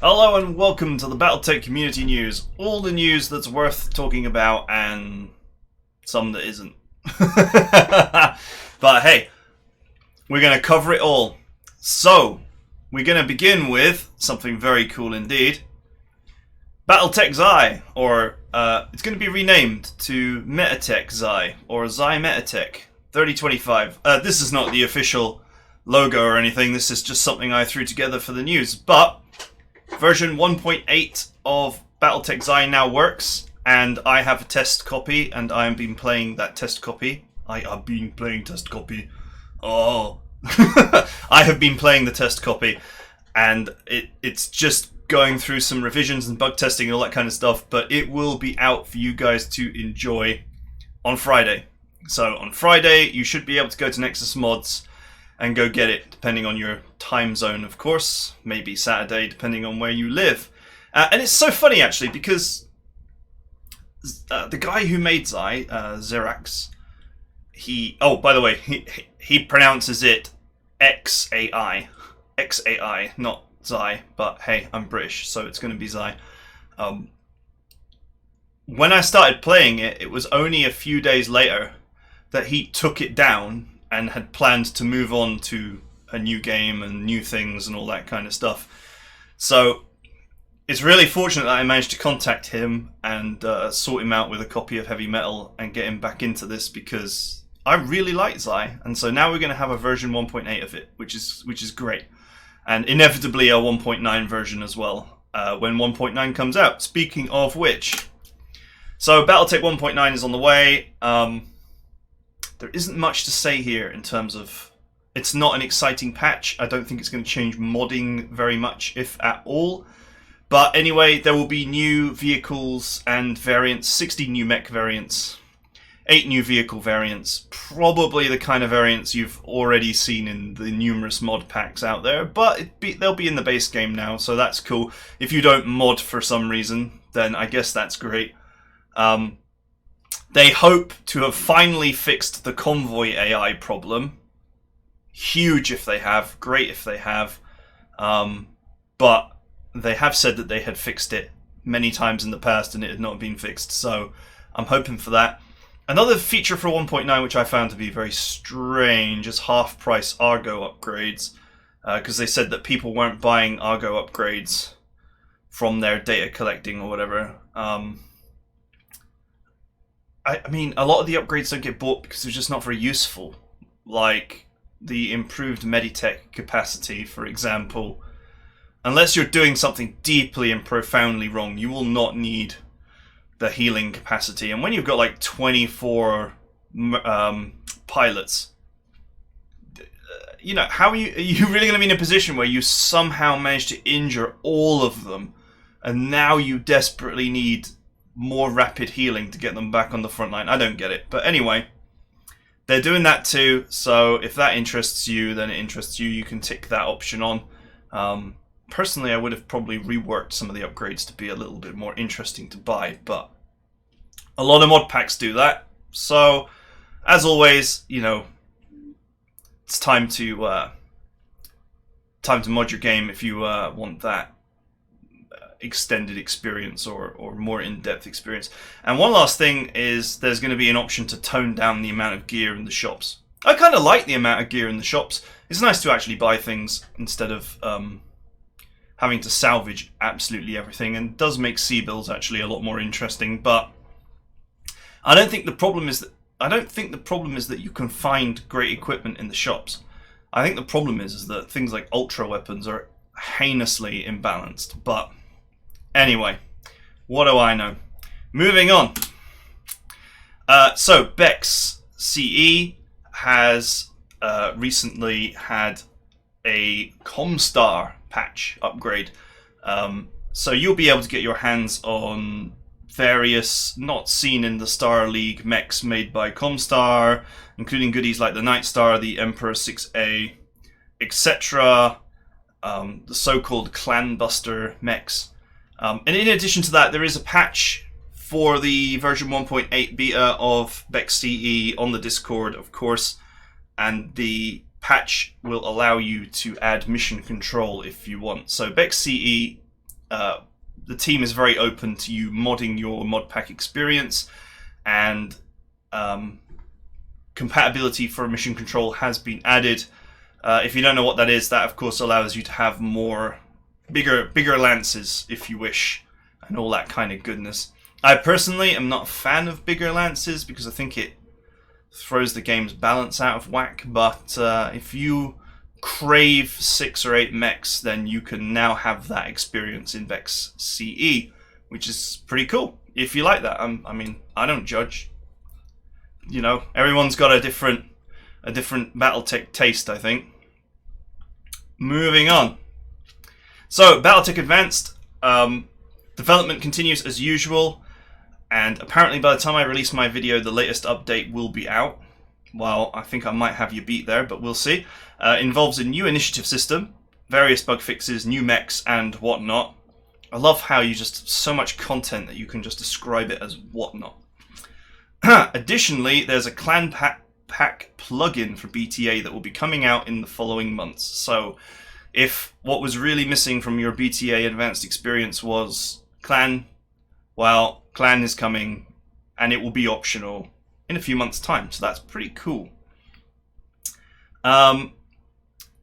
Hello and welcome to the Battletech community news. All the news that's worth talking about and some that isn't. But hey, we're going to cover it all. So, we're going to begin with something very cool indeed. Battletech Xi, or it's going to be renamed to Metatech Xi, or Xi Metatech 3025. This is not the official logo or anything, this is just something I threw together for the news, but version 1.8 of Battletech Xi now works, and I have a test copy, and I have been playing that test copy. I have been playing test copy. Oh. I have been playing the test copy, and it's just going through some revisions and bug testing and all that kind of stuff, but it will be out for you guys to enjoy on Friday. So on Friday, you should be able to go to Nexus Mods and go get it, depending on your time zone, of course. Maybe Saturday, depending on where you live. And it's so funny, actually, because the guy who made Xi, Xerax, oh, by the way, he pronounces it XAI. XAI, not Xi, but hey, I'm British, so it's going to be Xi. When I started playing it, it was only a few days later that he took it down and had planned to move on to a new game and new things and all that kind of stuff. So it's really fortunate that I managed to contact him and sort him out with a copy of Heavy Metal and get him back into this, because I really like Xi, and so now we're going to have a version 1.8 of it, which is great, and inevitably a 1.9 version as well when 1.9 comes out. Speaking of which, so Battletech 1.9 is on the way. There isn't much to say here in terms of, it's not an exciting patch. I don't think it's going to change modding very much, if at all. But anyway, there will be new vehicles and variants, 60 new mech variants, 8 new vehicle variants, probably the kind of variants you've already seen in the numerous mod packs out there, but they'll be in the base game now, so that's cool. If you don't mod for some reason, then I guess that's great. They hope to have finally fixed the convoy AI problem. Huge if they have, great if they have. But they have said that they had fixed it many times in the past and it had not been fixed, so I'm hoping for that. Another feature for 1.9 which I found to be very strange is half-price Argo upgrades, because they said that people weren't buying Argo upgrades from their data collecting or whatever. I mean, a lot of the upgrades don't get bought because they're just not very useful. Like the improved Meditech capacity, for example. Unless you're doing something deeply and profoundly wrong, you will not need the healing capacity. And when you've got like 24 pilots, you know, are you really going to be in a position where you somehow manage to injure all of them, and now you desperately need more rapid healing to get them back on the front line? I don't get it. But anyway, they're doing that too, so if that interests you, then it interests you. You can tick that option on. Personally, I would have probably reworked some of the upgrades to be a little bit more interesting to buy, but a lot of mod packs do that. So, as always, you know, it's time to mod your game if you want that extended experience or more in-depth experience. And one last thing is there's going to be an option to tone down the amount of gear in the shops. I kind of like the amount of gear in the shops. It's nice to actually buy things instead of having to salvage absolutely everything, and it does make C-builds actually a lot more interesting. But I don't think the problem is that you can find great equipment in the shops. I think the problem is that things like ultra weapons are heinously imbalanced. But anyway, what do I know? Moving on. So BEXCE has recently had a Comstar patch upgrade. So you'll be able to get your hands on various not seen in the Star League mechs made by Comstar, including goodies like the Night Star, the Emperor 6A, etc. The so-called Clan Buster mechs. And in addition to that, there is a patch for the version 1.8 beta of BEXCE on the Discord, of course, and the patch will allow you to add mission control if you want. So BEXCE the team is very open to you modding your mod pack experience, and compatibility for mission control has been added. If you don't know what that is, that of course allows you to have bigger lances if you wish, and all that kind of goodness. I personally am not a fan of bigger lances because I think it throws the game's balance out of whack, but if you crave 6 or 8 mechs, then you can now have that experience in BEXCE, which is pretty cool if you like that. I mean, I don't judge. You know, everyone's got a different Battletech taste, I think. Moving on. So, Battletech Advanced, development continues as usual, and apparently by the time I release my video, the latest update will be out. Well, I think I might have you beat there, but we'll see. Involves a new initiative system, various bug fixes, new mechs, and whatnot. I love how you just so much content that you can just describe it as whatnot. Additionally, there's a clan pack plugin for BTA that will be coming out in the following months. So, if what was really missing from your BTA Advanced experience was clan, well, clan is coming, and it will be optional in a few months' time. So that's pretty cool.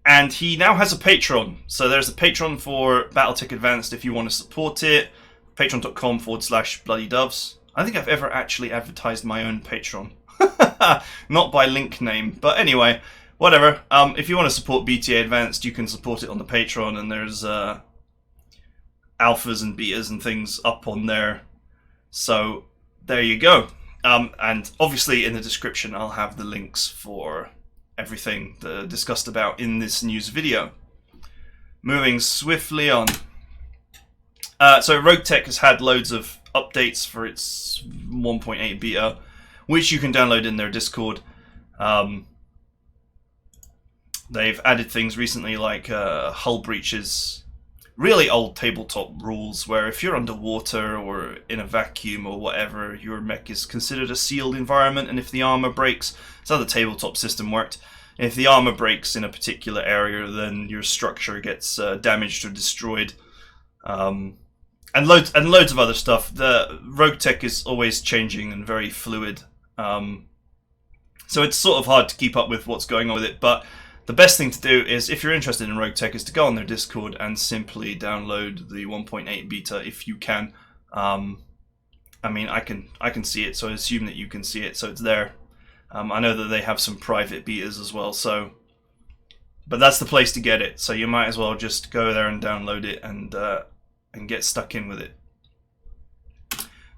And he now has a Patreon. So there's a Patreon for Battletech Advanced if you want to support it. Patreon.com/bloodydoves. I don't think I've ever actually advertised my own Patreon. Not by link name. But anyway, whatever. If you want to support BTA Advanced, you can support it on the Patreon. And there's alphas and betas and things up on there. So there you go. And obviously in the description I'll have the links for everything discussed about in this news video. Moving swiftly on. So RogueTech has had loads of updates for its 1.8 beta, which you can download in their Discord. They've added things recently like hull breaches, really old tabletop rules where if you're underwater or in a vacuum or whatever, your mech is considered a sealed environment, and if the armor breaks, that's how the tabletop system worked. If the armor breaks in a particular area, then your structure gets damaged or destroyed. And loads of other stuff. The RogueTech is always changing and very fluid. So it's sort of hard to keep up with what's going on with it, but the best thing to do is, if you're interested in RogueTech, is to go on their Discord and simply download the 1.8 beta if you can. I mean, I can see it, so I assume that you can see it, so it's there. I know that they have some private betas as well, so, but that's the place to get it. So you might as well just go there and download it and get stuck in with it.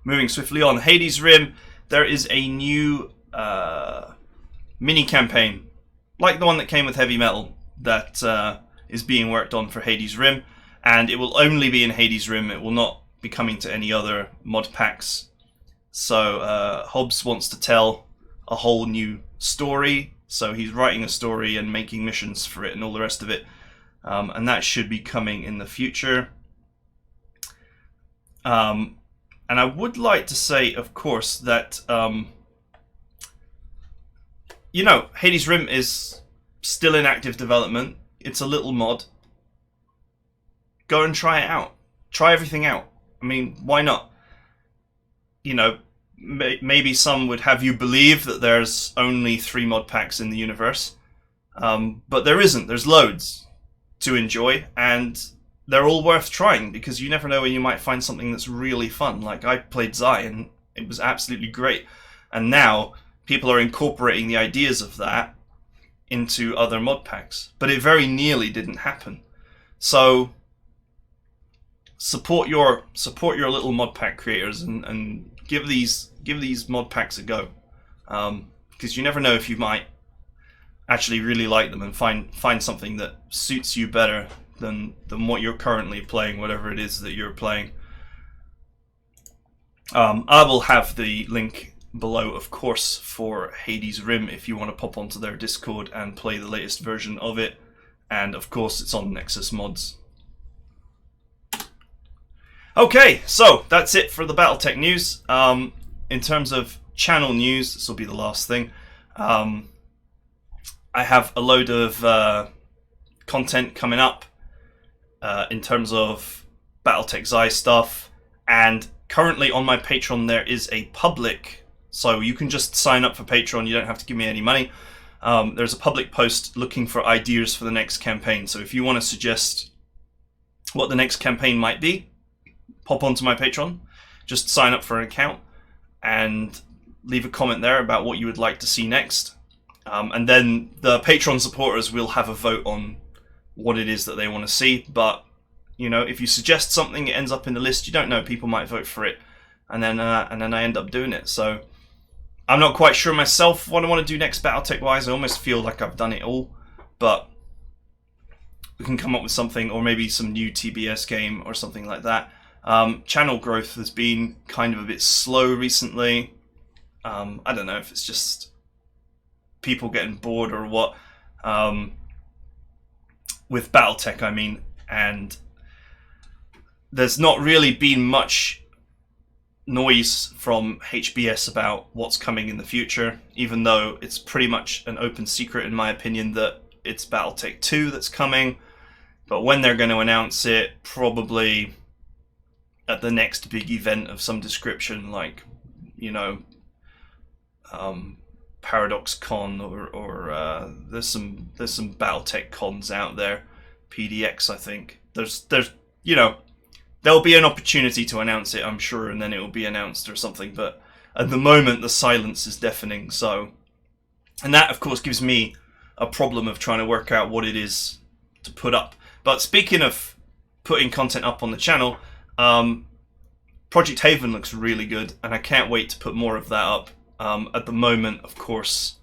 Moving swiftly on, Hades Rim. There is a new mini campaign, like the one that came with Heavy Metal, that is being worked on for Hades Rim, and it will only be in Hades Rim. It will not be coming to any other mod packs. So Hobbs wants to tell a whole new story, so he's writing a story and making missions for it and all the rest of it, and that should be coming in the future. And I would like to say, of course, that you know, Hades Rim is still in active development. It's a little mod. Go and try it out. Try everything out. I mean, why not? You know, maybe some would have you believe that there's only 3 mod packs in the universe. But there isn't. There's loads to enjoy, and they're all worth trying, because you never know when you might find something that's really fun. Like, I played Zai, and it was absolutely great. And now people are incorporating the ideas of that into other mod packs, but it very nearly didn't happen. So support your little mod pack creators and give these mod packs a go, because you never know if you might actually really like them and find something that suits you better than what you're currently playing, whatever it is that you're playing. I will have the link below, of course, for Hades Rim if you want to pop onto their Discord and play the latest version of it. And of course, it's on Nexus Mods. Okay, so that's it for the Battletech news. In terms of channel news, this will be the last thing. I have a load of content coming up in terms of Battletech Xi stuff, and currently on my Patreon there is a public, so you can just sign up for Patreon, you don't have to give me any money. There's a public post looking for ideas for the next campaign, so if you want to suggest what the next campaign might be, pop onto my Patreon, just sign up for an account and leave a comment there about what you would like to see next. And then the Patreon supporters will have a vote on what it is that they want to see. But, you know, if you suggest something, it ends up in the list. You don't know, people might vote for it, and then I end up doing it. So I'm not quite sure myself what I want to do next Battletech-wise. I almost feel like I've done it all, but we can come up with something, or maybe some new TBS game or something like that. Channel growth has been kind of a bit slow recently. I don't know if it's just people getting bored or what. With Battletech, I mean, and there's not really been much noise from HBS about what's coming in the future, even though it's pretty much an open secret in my opinion that it's Battletech 2 that's coming. But when they're going to announce it, probably at the next big event of some description, like, you know, Paradox Con, or there's some Battletech cons out there, PDX, I think. There's you know, there'll be an opportunity to announce it, I'm sure, and then it will be announced or something. But at the moment, the silence is deafening. So, and that of course gives me a problem of trying to work out what it is to put up. But speaking of putting content up on the channel, Project Haven looks really good, and I can't wait to put more of that up. At the moment, of course,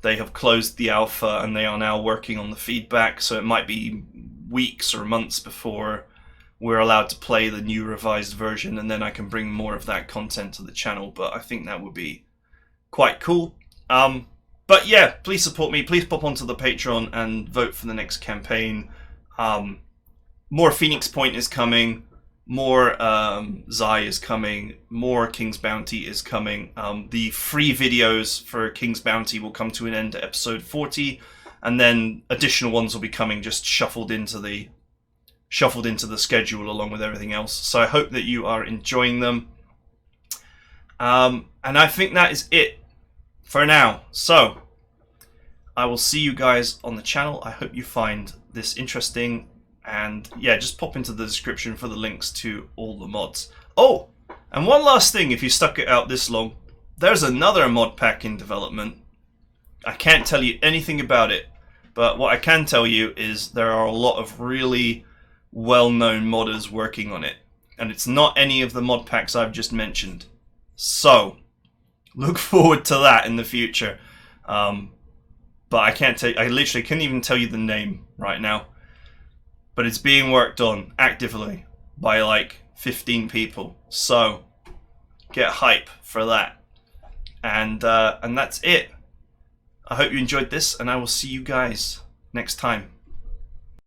they have closed the alpha and they are now working on the feedback, so it might be weeks or months before we're allowed to play the new revised version, and then I can bring more of that content to the channel. But I think that would be quite cool. But yeah, please support me. Please pop onto the Patreon and vote for the next campaign. More Phoenix Point is coming. More Xi is coming. More King's Bounty is coming. The free videos for King's Bounty will come to an end at episode 40, and then additional ones will be coming, just shuffled into the schedule along with everything else. So I hope that you are enjoying them. And I think that is it for now. So I will see you guys on the channel. I hope you find this interesting. And yeah, just pop into the description for the links to all the mods. Oh, and one last thing, if you stuck it out this long, there's another mod pack in development. I can't tell you anything about it, but what I can tell you is there are a lot of really well-known modders working on it, and it's not any of the mod packs I've just mentioned. So look forward to that in the future. But I can't tell you, I literally couldn't even tell you the name right now. But it's being worked on actively by like 15 people. So get hype for that. And that's it. I hope you enjoyed this, and I will see you guys next time.